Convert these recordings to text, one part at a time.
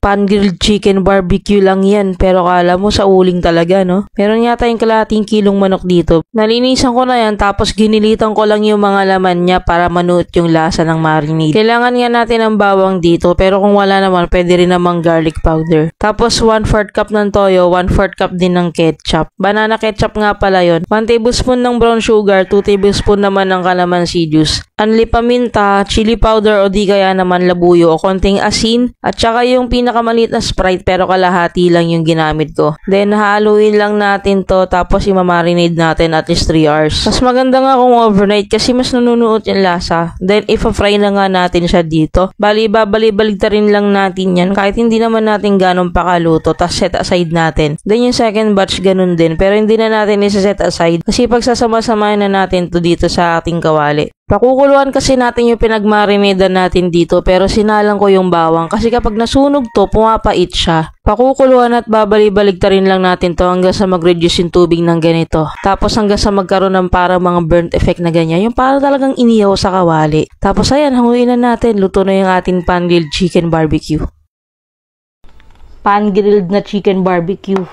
Pan-grilled chicken barbecue lang yan, pero kala mo sa uling talaga, no? Meron yata yung kalahating kilong manok dito. Nalinisan ko na yan, tapos ginilitan ko lang yung mga laman niya para manuot yung lasa ng marinade. Kailangan nga natin ng bawang dito, pero kung wala naman, pwede rin namang garlic powder. Tapos 1/4 cup ng toyo, 1/4 cup din ng ketchup. Banana ketchup nga pala yon. 1 tablespoon ng brown sugar, 2 tablespoon naman ng calamansi juice. Anli paminta, chili powder o di kaya naman labuyo o konting asin, at saka yung pinakamaliit na Sprite pero kalahati lang yung ginamit ko. Then haluin lang natin to, tapos imamarinade natin at least 3 hours. Mas maganda nga kung overnight kasi mas nanunuot yung lasa. Then ipa-fry na nga natin siya dito. Bali babali-baligtarin lang natin yan kahit hindi naman natin ganong pakaluto, tas set aside natin. Then yung second batch ganun din, pero hindi na natin isa-set aside kasi pagsasama-samahin na natin to dito sa ating kawali. Pakukuluan kasi natin yung pinagmarinadan natin dito, pero sinalang ko yung bawang kasi kapag nasunog to, pumapait siya. Pakukuluan at babali-baligtarin lang natin to hanggang sa mag-reduce yung tubig ng ganito. Tapos hanggang sa magkaroon ng parang mga burnt effect na ganyan, yung parang talagang inihaw sa kawali. Tapos ayan, hanguin na natin, luto na yung ating pan-grilled chicken barbecue. Pan-grilled na chicken barbecue.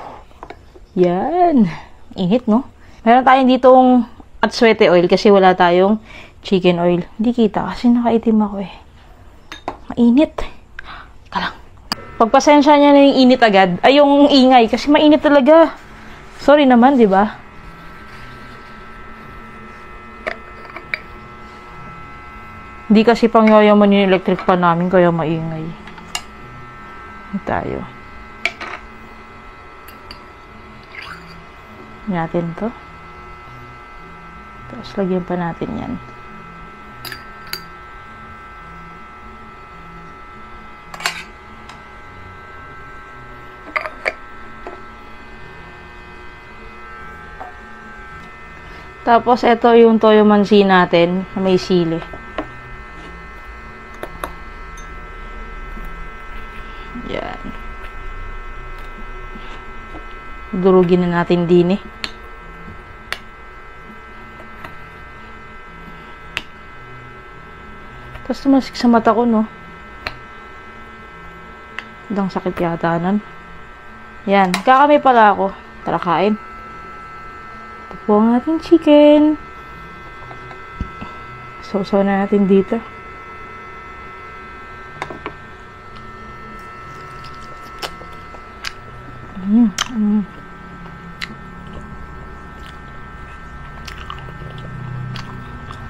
Yan. Init, no? Meron tayong ditong atswete oil kasi wala tayong chicken oil. Hindi kita kasi nakaitim ako eh. Mainit. Teka lang. Pagpasensya niya na yung init agad. Ay, yung ingay. Kasi mainit talaga. Sorry naman, di ba? Hindi kasi pangyayaman yung electric pan namin kaya maingay. Tayo. Natin to. Tapos lagyan pa natin yan. Tapos ito yung toyo mansi natin na may sili. Yan. Durugin na natin din eh. Tapos tumasik sa mata ko, no? Dang sakit yata nun. Yan. Kakami pala ako. Tara, kain. Ito po ang ating chicken. Sausaw na natin dito.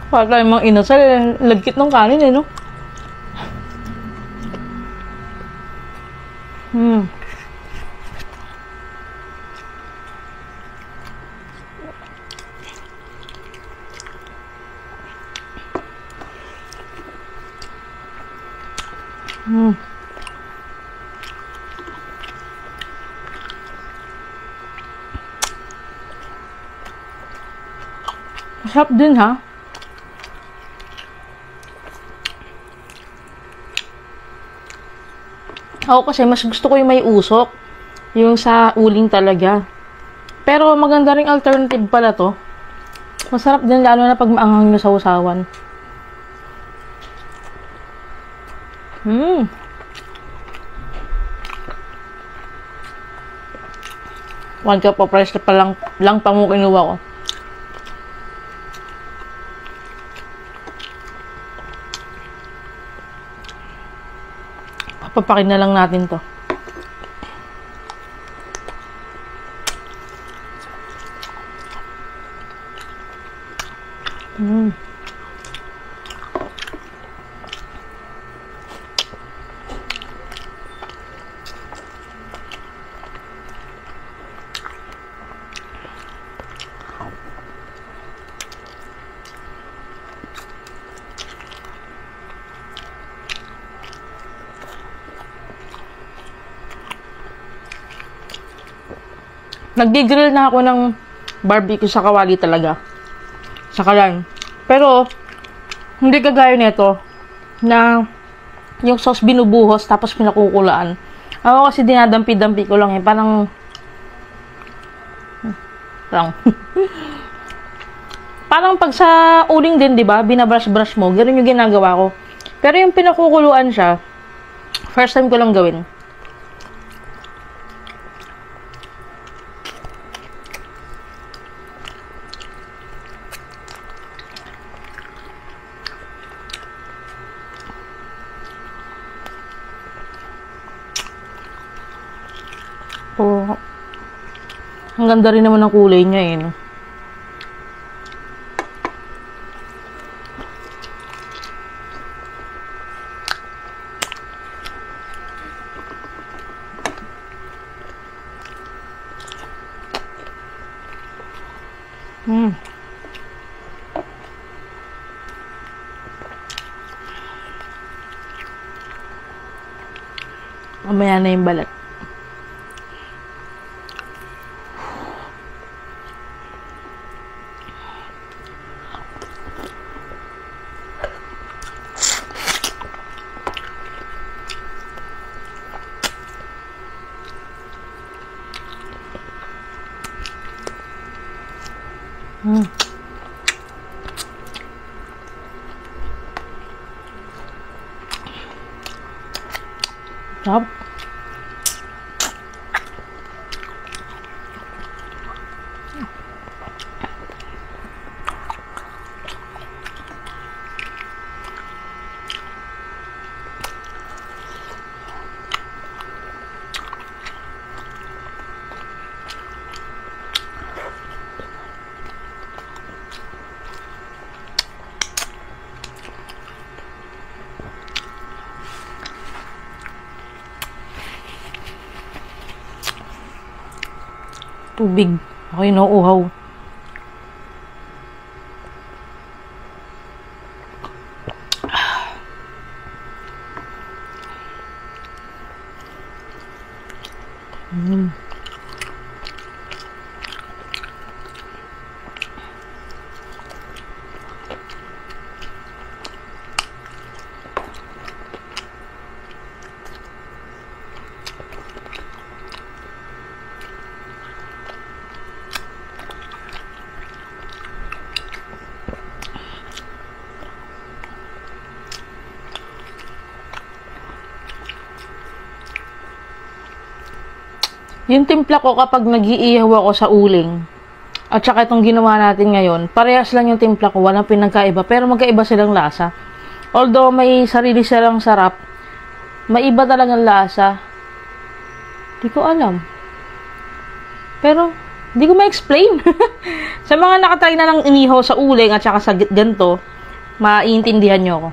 Para tayong mga inasal, lagkit ng kanin eh, no? Masarap din, ha? Ako kasi mas gusto ko yung may usok. Yung sa uling talaga. Pero maganda ring alternative pala to. Masarap din lalo na pag maanghang nyo sa usawan. 1 cup of rice na pa lang pa mo kinuha ko. Papakin na lang natin to. Nagdi-grill na ako ng barbecue sa kawali talaga. Sa kalan. Pero, hindi kagaya nito na yung sauce binubuhos tapos pinakukulaan. Ako kasi dinadampi-dampi ko lang eh. Parang parang pag sa uling din, di ba? Binabrush-brush mo. Ganun yung ginagawa ko. Pero yung pinakukuluan siya, first time ko lang gawin. Ang ganda rin naman ng kulay niya eh, no? Mamaya na yung balat. Sarap. Tubig. Ako yung nauuhaw. Yung timpla ko kapag nag-iihaw ako sa uling, at saka itong ginawa natin ngayon, parehas lang yung timpla ko, walang pinagkaiba, pero magkaiba silang lasa. Although may sarili silang sarap, may iba talagang lasa. Di ko alam. Pero, di ko ma-explain. Sa mga nakatry na ng inihaw sa uling at saka sa ganito, maiintindihan nyo ako.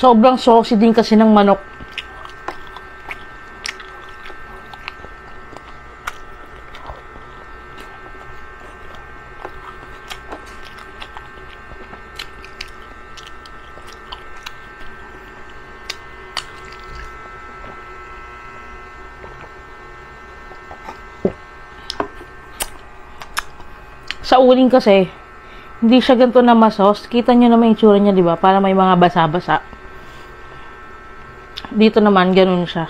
Sobrang saucy din kasi ng manok. Sa uling kasi, hindi siya ganito na masos. Kita nyo naman yung tsura niya, di ba? Para may mga basa-basa. Dito naman, ganun siya.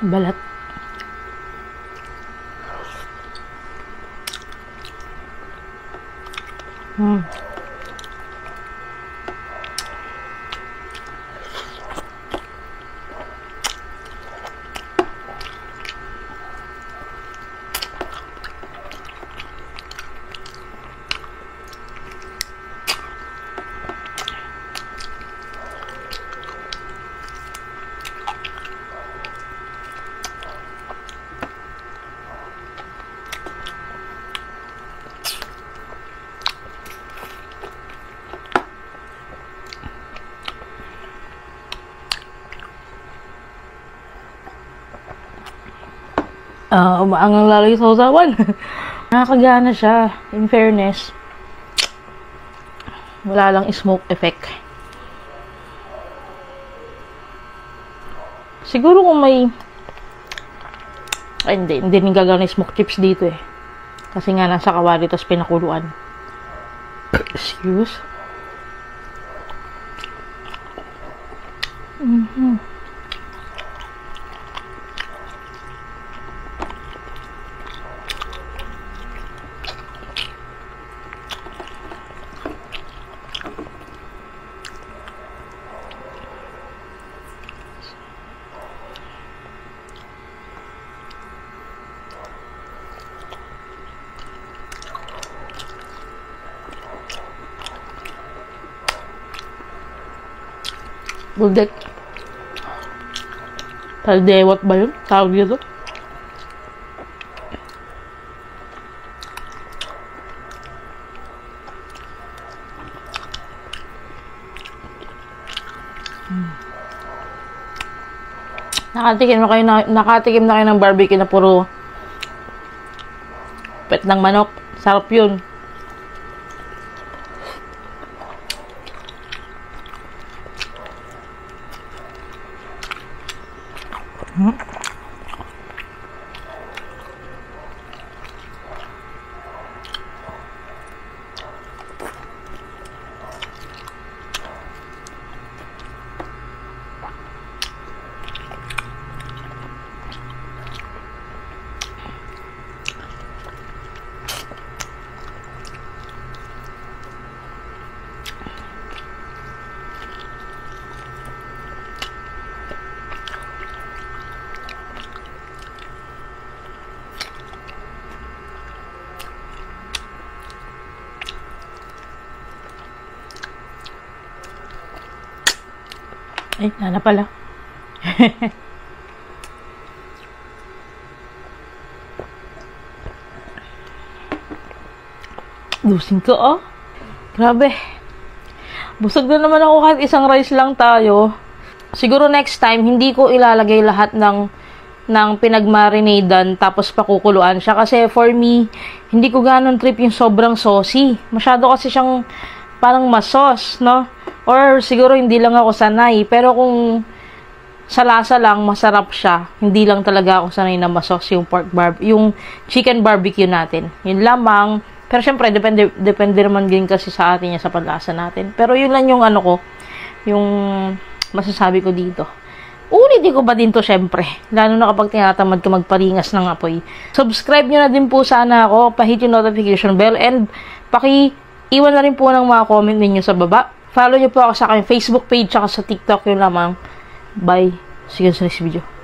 Balat. Umaangang lalo yung sausawan. Nakakagana siya, in fairness. Wala lang smoke effect. Siguro kung may... Ay, hindi rin gagawin yung smoke chips dito eh. Kasi nga nasa kawali tapos pinakuluan. Excuse. Buldek. Taldewat ba yun? Tawag dito? Nakatikim na kayo ng barbecue na puro pet ng manok. Sarap yun. Ay, nana pala. Lusing ko, oh. Grabe. Busog na naman ako kahit isang rice lang tayo. Siguro next time, hindi ko ilalagay lahat ng pinagmarinadan tapos pakukuluan siya. Kasi for me, hindi ko ganon trip yung sobrang saucy. Masyado kasi siyang parang masos, no? Or siguro hindi lang ako sanay. Pero kung sa lasa lang, masarap siya. Hindi lang talaga ako sanay na masos yung yung chicken barbecue natin. Yun lamang. Pero syempre, depende naman din kasi sa atin yan, sa panlasa natin. Pero yun lang yung ano ko, yung masasabi ko dito. Ulitin ko ba din to syempre. Lalo na kapag tinatamad ka magparingas ng apoy. Subscribe nyo na din po sana ako. Pahit yung notification bell. And iwan na rin po ng mga comment ninyo sa baba. Follow nyo po ako sa aking Facebook page at sa TikTok. Yun lamang. Bye. See you sa next video.